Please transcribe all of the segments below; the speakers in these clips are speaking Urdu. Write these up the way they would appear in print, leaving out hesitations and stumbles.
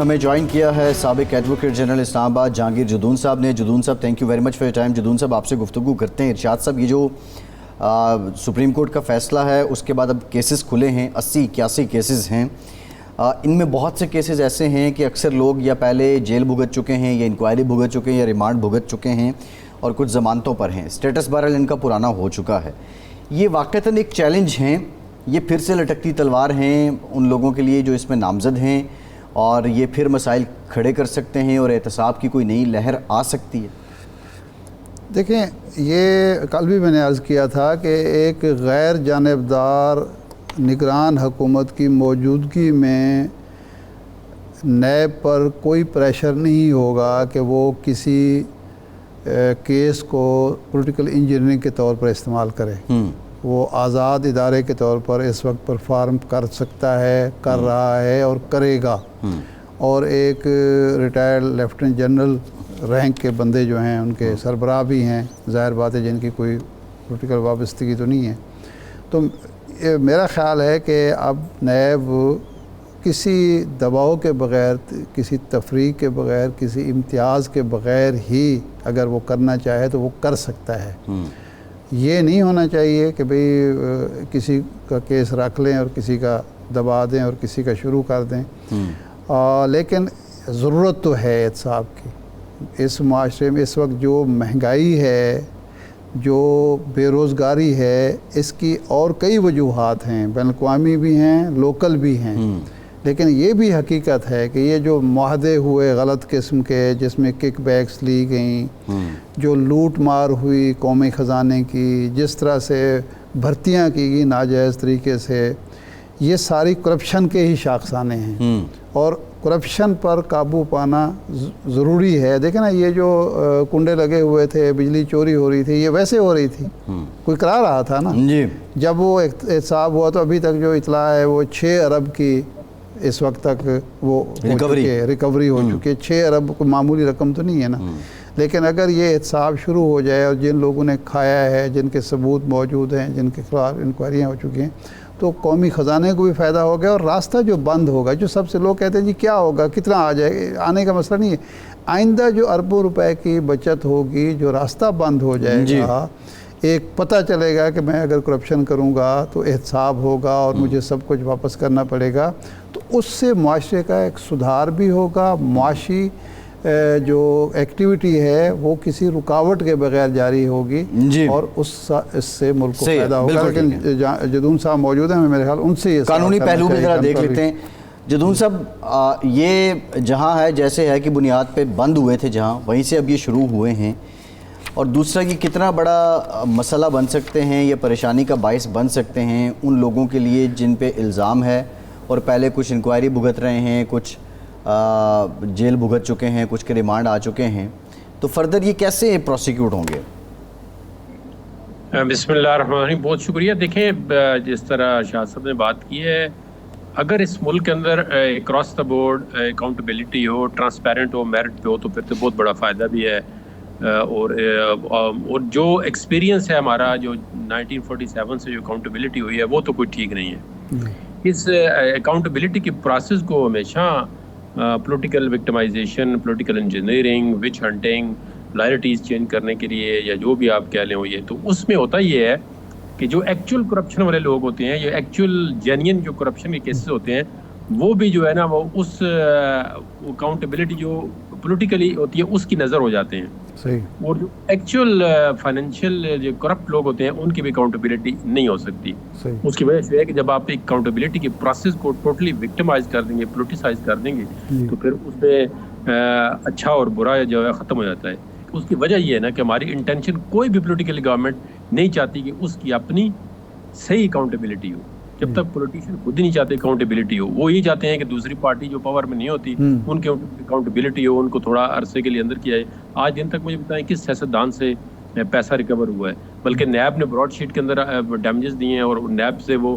ہمیں جوائن کیا ہے سابق ایڈوکیٹ جنرل اسلام آباد جہانگیر جدون صاحب نے. جدون صاحب thank you very much for your time. Jadoon صاحب آپ سے گفتگو کرتے ہیں. ارشاد صاحب یہ جو سپریم کورٹ کا فیصلہ ہے اس کے بعد اب کیسز کھلے ہیں, 80-81 کیسز ہیں. ان میں بہت سے کیسز ایسے ہیں کہ اکثر لوگ یا پہلے جیل بھگت چکے ہیں یا انکوائری بھگت چکے ہیں یا ریمانڈ بھگت چکے ہیں اور کچھ ضمانتوں پر ہیں. اسٹیٹس بہرحال ان کا پرانا ہو چکا ہے. یہ واقعتاً ایک چیلنج ہیں, یہ پھر سے لٹکتی تلوار ہیں ان لوگوں کے لیے جو اس میں نامزد ہیں, اور یہ پھر مسائل کھڑے کر سکتے ہیں اور احتساب کی کوئی نئی لہر آ سکتی ہے. دیکھیں, یہ کل بھی میں نے عرض کیا تھا کہ ایک غیر جانبدار نگران حکومت کی موجودگی میں نیب پر کوئی پریشر نہیں ہوگا کہ وہ کسی کیس کو پولیٹیکل انجینئرنگ کے طور پر استعمال کرے. وہ آزاد ادارے کے طور پر اس وقت پرفارم کر سکتا ہے, کر رہا ہے اور کرے گا. اور ایک ریٹائرڈ لیفٹیننٹ جنرل رینک کے بندے جو ہیں ان کے سربراہ بھی ہیں, ظاہر بات ہے جن کی کوئی پولیٹیکل وابستگی تو نہیں ہے. تو میرا خیال ہے کہ اب نیب کسی دباؤ کے بغیر, کسی تفریق کے بغیر, کسی امتیاز کے بغیر ہی اگر وہ کرنا چاہے تو وہ کر سکتا ہے. یہ نہیں ہونا چاہیے کہ بھئی کسی کا کیس رکھ لیں اور کسی کا دبا دیں اور کسی کا شروع کر دیں. لیکن ضرورت تو ہے احتساب کی. اس معاشرے میں اس وقت جو مہنگائی ہے, جو بے روزگاری ہے, اس کی اور کئی وجوہات ہیں, بین الاقوامی بھی ہیں, لوکل بھی ہیں. لیکن یہ بھی حقیقت ہے کہ یہ جو معاہدے ہوئے غلط قسم کے جس میں کک بیکس لی گئیں, جو لوٹ مار ہوئی قومی خزانے کی, جس طرح سے بھرتیاں کی گئی ناجائز طریقے سے, یہ ساری کرپشن کے ہی شاخسانے ہیں. اور کرپشن پر قابو پانا ضروری ہے. دیکھیں نا, یہ جو کنڈے لگے ہوئے تھے, بجلی چوری ہو رہی تھی, یہ ویسے ہو رہی تھی, کوئی کرا رہا تھا نا. جب وہ احتساب ہوا تو ابھی تک جو اطلاع ہے وہ 6 ارب کی اس وقت تک وہ ریکوری ہو چکی ہے. 6 ارب کوئی معمولی رقم تو نہیں ہے نا. لیکن اگر یہ احتساب شروع ہو جائے اور جن لوگوں نے کھایا ہے, جن کے ثبوت موجود ہیں, جن کے خلاف انکوائریاں ہو چکی ہیں, تو قومی خزانے کو بھی فائدہ ہوگا. اور راستہ جو بند ہوگا, جو سب سے لوگ کہتے ہیں جی کیا ہوگا, کتنا آ جائے گا, آنے کا مسئلہ نہیں ہے. آئندہ جو اربوں روپے کی بچت ہوگی, جو راستہ بند ہو جائے گا, ایک پتہ چلے گا کہ میں اگر کرپشن کروں گا تو احتساب ہوگا اور مجھے سب کچھ واپس کرنا پڑے گا, تو اس سے معاشرے کا ایک سدھار بھی ہوگا. معاشی جو ایکٹیویٹی ہے وہ کسی رکاوٹ کے بغیر جاری ہوگی, اور اس سے ملک کو فائدہ ہوگا. لیکن جدون صاحب موجود ہیں, میرے خیال ان سے یہ قانونی پہلو بھی ذرا دیکھ لیتے ہیں. جدون صاحب, یہ جہاں ہے جیسے ہے کہ بنیاد پہ بند ہوئے تھے جہاں, وہیں سے اب یہ شروع ہوئے ہیں, اور دوسرا یہ کتنا بڑا مسئلہ بن سکتے ہیں, یہ پریشانی کا باعث بن سکتے ہیں ان لوگوں کے لیے جن پہ الزام ہے اور پہلے کچھ انکوائری بھگت رہے ہیں, کچھ جیل بھگت چکے ہیں, کچھ کے ریمانڈ آ چکے ہیں. تو فردر یہ کیسے پروسیکیوٹ ہوں گے؟ بسم اللہ الرحمن الرحیم. بہت شکریہ. دیکھیں, جس طرح شاہ صاحب نے بات کی ہے, اگر اس ملک کے اندر اکراس دا بورڈ اکاؤنٹیبلٹی ہو, ٹرانسپیرنٹ ہو, میرٹ پہ ہو, تو پھر تو بہت بڑا فائدہ بھی ہے. اور جو ایکسپیرینس ہے ہمارا, جو 1947 سے جو اکاؤنٹیبلٹی ہوئی ہے, وہ تو کوئی ٹھیک نہیں ہے. اس اکاؤنٹیبلٹی کی پروسیس کو ہمیشہ پولیٹیکل وکٹمائزیشن, پولیٹیکل انجینئرنگ, وچ ہنٹنگ, لائلٹیز چینج کرنے کے لیے, یا جو بھی آپ کہہ لیں, یہ تو اس میں ہوتا یہ ہے کہ جو ایکچول کرپشن والے لوگ ہوتے ہیں, یہ ایکچول جینین جو کرپشن کے کیسز ہوتے ہیں, وہ بھی جو ہے نا وہ اس اکاؤنٹیبلٹی جو پولیٹیکلی ہوتی ہے اس کی نظر ہو جاتے ہیں. اور جو ایکچول فائنینشیل جو کرپٹ لوگ ہوتے ہیں ان کی بھی اکاؤنٹیبلٹی نہیں ہو سکتی. اس کی وجہ سے ہے کہ جب آپ اکاؤنٹیبلٹی کی پروسیس کو ٹوٹلی وکٹمائز کر دیں گے, پولیٹیسائز کر دیں گے, تو پھر اس میں اچھا اور برا جو ہے ختم ہو جاتا ہے. اس کی وجہ یہ ہے نا کہ ہماری انٹینشن, کوئی بھی پولیٹیکل گورنمنٹ نہیں چاہتی کہ اس کی اپنی صحیح اکاؤنٹیبلٹی ہو. جب تک پولیٹیشین خود ہی نہیں چاہتے اکاؤنٹیبلٹی ہو, وہ یہ چاہتے ہیں کہ دوسری پارٹی جو پاور میں نہیں ہوتی ان کے اکاؤنٹیبلٹی ہو, ان کو تھوڑا عرصے کے لیے اندر کیا ہے. آج دن تک مجھے بتائیں کس سیاستدان سے پیسہ ریکور ہوا ہے؟ بلکہ نیب نے براڈ شیٹ کے اندر ڈیمیجز دیے ہیں, اور نیب سے وہ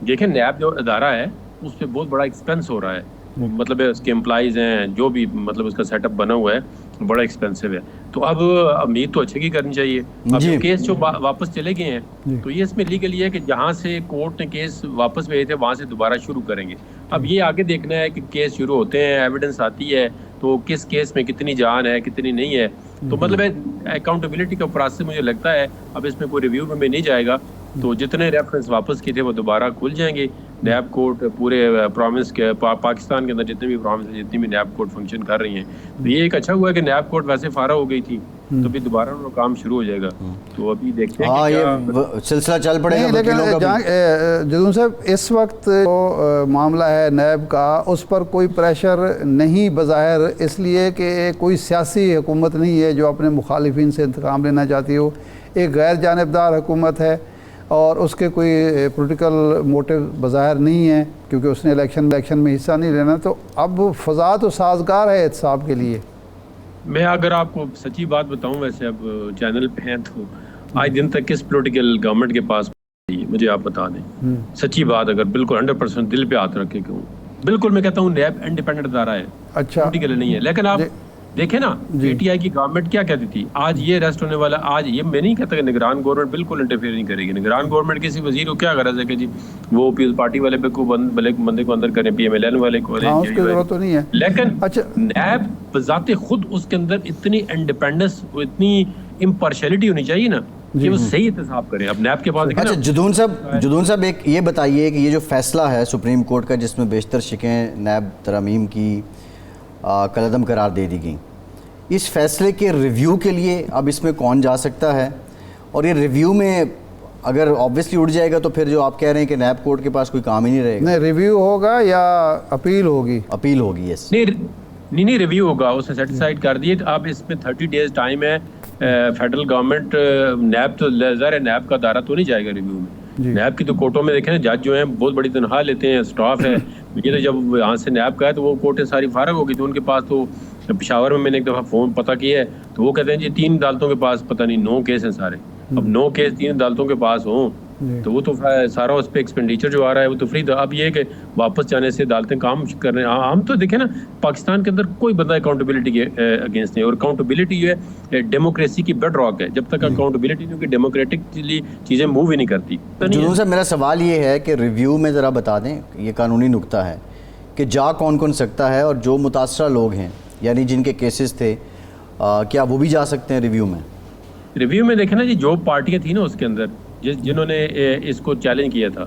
دیکھیں, نیب جو ادارہ ہے اس پہ بہت بڑا ایکسپینس ہو رہا ہے. مطلب اس کے امپلائیز ہیں, جو بھی مطلب اس کا سیٹ اپ بنا ہوا ہے بڑا ایکسپینسو ہے. تو اب امید تو اچھے کی کرنی چاہیے. اب جی. جو کیس جو واپس چلے گئے ہیں تو یہ اس میں لیگل یہ ہے کہ جہاں سے کورٹ نے کیس واپس بھیجے تھے وہاں سے دوبارہ شروع کریں گے. اب یہ آگے دیکھنا ہے کہ کیس شروع ہوتے ہیں, ایویڈنس آتی ہے تو کس کیس میں کتنی جان ہے کتنی نہیں ہے. تو مطلب اکاؤنٹیبلٹی کا پروسیس مجھے لگتا ہے اب اس میں کوئی ریویو میں نہیں جائے گا, تو جتنے ریفرنس واپس کیے تھے وہ دوبارہ کھل جائیں گے. نیب کورٹ پورے پروونس کے پاکستان کے اندر جتنے بھی پروونس ہیں جتنی بھی نیب کورٹ فنکشن کر رہی ہیں, تو یہ ایک اچھا ہوا ہے کہ نیب کورٹ ویسے فارغ ہو گئی تھی تو ابھی دوبارہ ان کا کام شروع ہو جائے گا. تو ابھی دیکھتے ہیں کہ یہ سلسلہ چل پڑے گا. لیکن جدون صاحب اس وقت جو معاملہ ہے نیب کا اس پر کوئی پریشر نہیں بظاہر, اس لیے کہ کوئی سیاسی حکومت نہیں ہے جو اپنے مخالفین سے انتقام لینا چاہتی ہو. ایک غیر جانبدار حکومت ہے اور اس کے کوئی پولیٹیکل موٹیو بظاہر نہیں ہے کیونکہ اس نے الیکشن میں حصہ نہیں لینا. تو اب فضا تو سازگار ہے احتساب کے لیے. میں اگر آپ کو سچی بات بتاؤں, ویسے اب چینل پہ ہیں تو آج دن تک کس پولیٹیکل گورنمنٹ کے پاس مجھے آپ بتا دیں سچی بات, اگر بالکل 100% دل پہ ہاتھ رکھے کہ بالکل میں کہتا ہوں نیب انڈیپینڈنٹ ادارہ ہے, اچھا پولیٹیکل نہیں ہے. لیکن آپ دیکھیں نا پی ٹی آئی کی گورنمنٹ کیا کہتی تھی, آج یہ ریسٹ ہونے والا, آج یہ میں نہیں کہتا کہ نگران گورنمنٹ بالکل انٹرفیئر نہیں کرے گی. نگران گورنمنٹ کسی وزیر کو کیا غرض ہے کہ جی وہ پیپلز پارٹی والے کو بندے کو اندر کریں, پی ایم ایل این والے کو, اس کی ضرورت تو نہیں ہے. لیکن نیب بذات خود اس کے اندر اتنی انڈیپینڈنس, اتنی امپارشلٹی ہونی چاہیے نا کہ وہ صحیح احتساب کریں. اب نیب کے پاس اچھا جدون صاحب ایک یہ بتائیے کہ یہ جو فیصلہ ہے سپریم کورٹ کا جس میں بیشتر شکیں نیب ترامیم کی کالعدم قرار دے دی گئیں, اس فیصلے کے ریویو کے لیے اب اس میں کون جا سکتا ہے, اور یہ ریویو میں اگر آبویسلی اٹھ جائے گا تو پھر جو آپ کہہ رہے ہیں کہ نیب کورٹ کے پاس کوئی کام ہی نہیں رہے گا. نہیں ریویو ہوگا یا اپیل ہوگی؟ اپیل ہوگی. یس نہیں ریویو ہوگا, اس نے سیٹیسفائڈ کر دیے. اب اس میں 30 days ٹائم ہے. فیڈرل گورنمنٹ نیب تو ظاہر ہے نیب کا دائرہ تو نہیں جائے گا ریویو میں. نیب کی تو کورٹوں میں دیکھیں نا جج جو ہیں بہت بڑی تنخواہ لیتے ہیں, اسٹاف ہے. یہ تو جب یہاں سے نیب کا ہے تو وہ کورٹیں ساری فارغ ہوگی, تو ان کے پاس تو پشاور میں نے ایک دفعہ فون پتہ کیا ہے تو وہ کہتے ہیں جی 3 عدالتوں کے پاس پتہ نہیں 9 کیس ہیں سارے. اب 9 کیس 3 عدالتوں کے پاس ہوں تو وہ تو سارا اس پہ ایکسپینڈیچر جو آ رہا ہے وہ تو فری. اب یہ کہ واپس جانے سے عدالتیں کام کر رہے ہیں. ہم تو دیکھیں نا پاکستان کے اندر کوئی بندہ اکاؤنٹیبلٹی کے اگینسٹ نہیں, اور اکاؤنٹیبلٹی جو ہے ڈیموکریسی کی بیڈ راک ہے. جب تک اکاؤنٹیبلٹی نہیں ہوگی ڈیموکریٹکلی چیزیں موو ہی نہیں کرتی. جنون صاحب میرا سوال یہ ہے کہ ریویو میں ذرا بتا دیں, یہ قانونی نکتہ ہے کہ جا کون سکتا ہے, اور جو متاثرہ لوگ ہیں یعنی جن کے کیسز تھے کیا وہ بھی جا سکتے ہیں ریویو میں؟ ریویو میں دیکھیں نا جی جو پارٹیاں تھیں نا اس کے اندر جنہوں نے اس کو چیلنج کیا تھا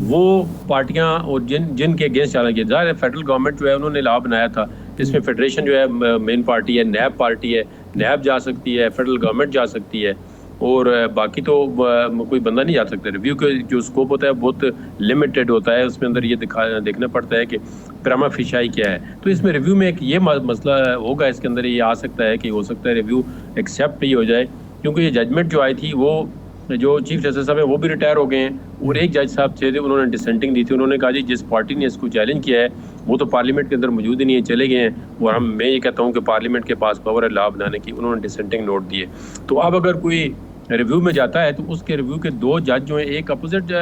وہ پارٹیاں اور جن کے اگینسٹ چیلنج کیا, ظاہر ہے فیڈرل گورنمنٹ جو ہے انہوں نے لا بنایا تھا. اس میں فیڈریشن جو ہے مین پارٹی ہے, نیب پارٹی ہے, نیب جا سکتی ہے, فیڈرل گورنمنٹ جا سکتی ہے, اور باقی تو کوئی بندہ نہیں جا سکتا. ریویو کا جو اسکوپ ہوتا ہے بہت لمیٹڈ ہوتا ہے, اس میں اندر یہ دیکھنا پڑتا ہے کہ پراما فیشائی کیا ہے. تو اس میں ریویو میں ایک یہ مسئلہ ہوگا, اس کے اندر یہ آ سکتا ہے کہ ہو سکتا ہے ریویو ایکسیپٹ ہی ہو جائے, کیونکہ یہ ججمنٹ جو آئی تھی وہ جو چیف جسٹس صاحب ہیں وہ بھی ریٹائر ہو گئے ہیں, اور ایک جج صاحب تھے انہوں نے ڈسینٹنگ دی تھی. انہوں نے کہا جی جس پارٹی نے اس کو چیلنج کیا ہے وہ تو پارلیمنٹ کے اندر موجود ہی نہیں ہے, چلے گئے ہیں, اور میں یہ کہتا ہوں کہ پارلیمنٹ کے پاس پاور ہے لا بنانے کی. انہوں نے ڈسینٹنگ نوٹ دیے. تو اب اگر کوئی ریویو میں جاتا ہے تو اس کے ریویو کے 2 جج جو ہیں, ایک اپوزٹ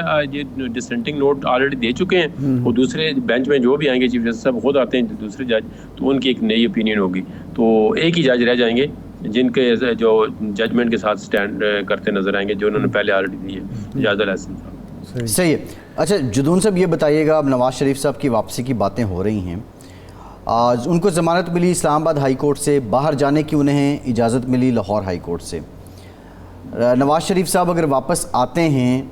ڈسینٹنگ نوٹ آلریڈی دے چکے ہیں, اور دوسرے بینچ میں جو بھی آئیں گے چیف جسٹس صاحب خود آتے ہیں دوسرے جج, تو ان کی ایک نئی اوپینین ہوگی. تو ایک ہی جج رہ جائیں گے جن کے جو ججمنٹ کے ساتھ سٹینڈ کرتے نظر آئیں گے, جو انہوں نے پہلے آلریڈی دی ہے, اجاز الحسن صاحب. صحیح ہے. اچھا جدون صاحب یہ بتائیے گا, اب نواز شریف صاحب کی واپسی کی باتیں ہو رہی ہیں, ان کو ضمانت ملی اسلام آباد ہائی کورٹ سے, باہر جانے کی انہیں اجازت ملی لاہور ہائی کورٹ سے. نواز شریف صاحب اگر واپس آتے ہیں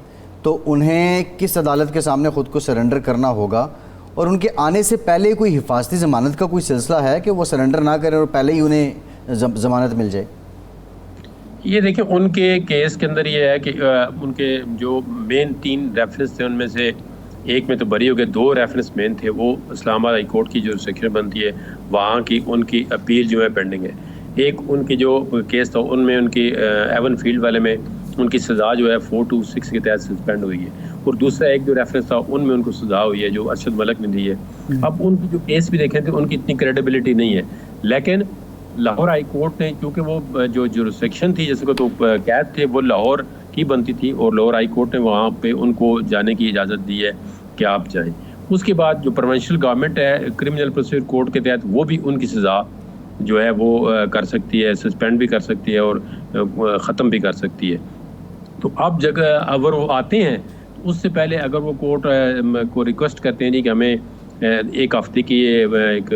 تو انہیں کس عدالت کے سامنے خود کو سرنڈر کرنا ہوگا, اور ان کے آنے سے پہلے کوئی حفاظتی ضمانت کا کوئی سلسلہ ہے کہ وہ سرنڈر نہ کریں اور پہلے ہی انہیں ضمانت مل جائے؟ یہ دیکھیں ان کے کیس کے اندر یہ ہے کہ ان کے جو مین 3 ریفرنس تھے ان میں سے ایک میں تو بری ہو گئے, 2 ریفرنس مین تھے وہ اسلام آباد ہائی کورٹ کی جو سیکشن بنتی ہے وہاں کی ان کی اپیل جو ہے پینڈنگ ہے. ایک ان کی جو کیس تھا ان میں ان کی ایون فیلڈ والے میں ان کی سزا جو ہے 426 کے تحت سسپینڈ ہوئی ہے, اور دوسرا ایک جو ریفرنس تھا ان میں ان کو سزا ہوئی ہے جو ارشد ملک نے دی ہے. اب ان کی جو کیس بھی دیکھیں تھے ان کی اتنی کریڈیبلٹی نہیں ہے, لیکن لاہور ہائی کورٹ نے چونکہ وہ جو سیکشن تھی جیسے کہ تو قید تھے وہ لاہور کی بنتی تھی, اور لاہور ہائی کورٹ نے وہاں پہ ان کو جانے کی اجازت دی ہے کہ آپ جائیں. اس کے بعد جو پروونشل گورنمنٹ ہے کرمنل پروسیجر کورٹ کے تحت وہ بھی ان کی سزا جو ہے وہ کر سکتی ہے, سسپینڈ بھی کر سکتی ہے اور ختم بھی کر سکتی ہے. تو اب جگہ اگر وہ آتے ہیں تو اس سے پہلے اگر وہ کورٹ کو ریکویسٹ کرتے ہیں جی کہ ہمیں ایک ہفتے کی ایک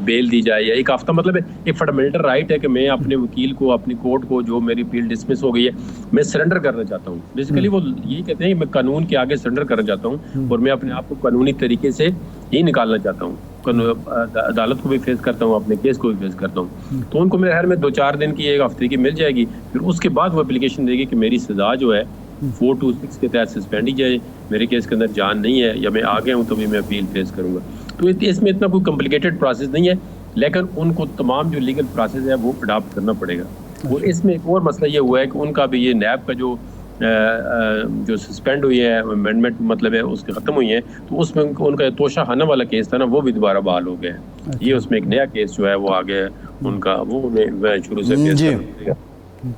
بیل دی جائے, یا ایک ہفتہ مطلب ایک فنڈامنٹل رائٹ ہے کہ میں اپنے وکیل کو, اپنی کورٹ کو, جو میری اپیل ڈسمس ہو گئی ہے میں سرنڈر کرنا چاہتا ہوں. بیسیکلی وہ یہ کہتے ہیں کہ میں قانون کے آگے سرنڈر کرنا چاہتا ہوں اور میں اپنے آپ کو قانونی طریقے سے ہی نکالنا چاہتا ہوں, عدالت کو بھی فیس کرتا ہوں, اپنے کیس کو بھی فیس کرتا ہوں. تو ان کو میرے خیال میں 2-4 دن کی, ایک ہفتے کی مل جائے گی. پھر اس کے بعد وہ اپلیکیشن دے گی کہ میری سزا جو ہے 426 کے تحت سسپینڈ ہی جائے, میرے کیس کے اندر جان نہیں ہے, یا میں آ گیا ہوں تو بھی میں اپیل فیس کروں گا. تو اس میں اتنا کوئی کمپلیکیٹڈ پروسیس نہیں ہے, لیکن ان کو تمام جو لیگل پروسیس ہے وہ اڈاپٹ کرنا پڑے گا. اور اس میں ایک اور مسئلہ یہ ہوا ہے کہ ان کا بھی یہ نیب کا جو سسپینڈ ہوئی ہے امینڈمنٹ مطلب ہے اس کے ختم ہوئی ہیں, تو اس میں ان کا توشہ خانہ والا کیس تھا نا وہ بھی دوبارہ بحال ہو گیا ہے. یہ اس میں ایک نیا کیس جو ہے وہ آ گیا ہے ان کا, وہ شروع سے فیس کرنا پڑے گا.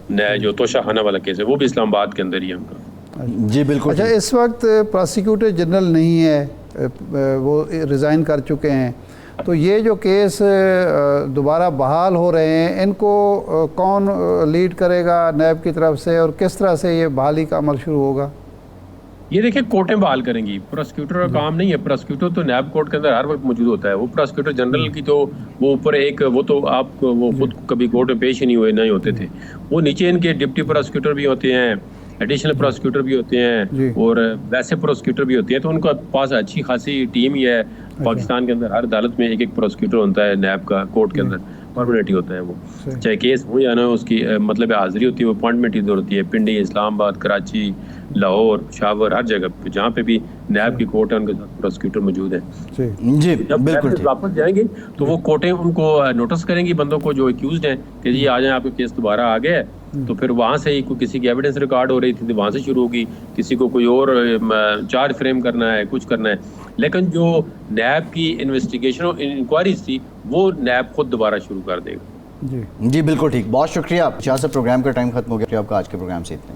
نیا جو توشہ خانہ والا کیس ہے وہ بھی اسلام آباد کے اندر ہی ہے ان کا. جی بالکل. اچھا, اس وقت پراسیکیوٹر جنرل نہیں ہے, وہ ریزائن کر چکے ہیں, تو یہ جو کیس دوبارہ بحال ہو رہے ہیں ان کو کون لیڈ کرے گا نیب کی طرف سے, اور کس طرح سے یہ بحالی کا عمل شروع ہوگا؟ یہ دیکھیں کورٹیں بحال کریں گی, پراسیکیوٹر کا کام نہیں ہے. پراسیکیوٹر تو نیب کورٹ کے اندر ہر وقت موجود ہوتا ہے. وہ پراسیکیوٹر جنرل کی تو وہ اوپر ایک, وہ تو آپ وہ خود کبھی کورٹ میں پیش ہی نہیں ہوتے تھے. وہ نیچے ان کے ڈپٹی پراسیکیوٹر بھی ہوتے ہیں, ایڈیشنل پراسیکیوٹر بھی ہوتے ہیں, اور ویسے پراسیکیوٹر بھی ہوتے ہیں. تو ان کا پاس اچھی خاصی ٹیم ہی ہے. پاکستان کے اندر ہر عدالت میں ایک پراسیکیوٹر ہوتا ہے نیب کا, کورٹ کے اندر پرماننٹ ہی ہوتا ہے. وہ چاہے کیس ہو یا نہ, اس کی مطلب حاضری ہوتی ہے, وہ اپوائنٹمنٹ ادھر ہوتی ہے. پنڈی, اسلام آباد, کراچی, لاہور, پشاور, ہر جگہ پہ جہاں پہ بھی نیب کی کورٹ ہے ان کے ساتھ پراسیکیوٹر موجود ہیں. جی جب بالکل واپس جائیں گے تو وہ کورٹیں ان کو نوٹس کریں گی بندوں کو جو ایکیوزڈ ہیں کہ جی آ جائیں, آپ کا کیس دوبارہ آ گیا ہے. تو پھر وہاں سے ہی کسی کی ایویڈنس ریکارڈ ہو رہی تھی تو وہاں سے شروع ہوگی, کسی کو کوئی اور چارج فریم کرنا ہے, کچھ کرنا ہے. لیکن جو نیب کی انویسٹیگیشن اور انکوائریز تھی وہ نیب خود دوبارہ شروع کر دے گا. جی بالکل ٹھیک. بہت شکریہ. شاہ صاحب پروگرام کا ٹائم ختم ہو گیا, آپ کا آج کے پروگرام سے اتنے.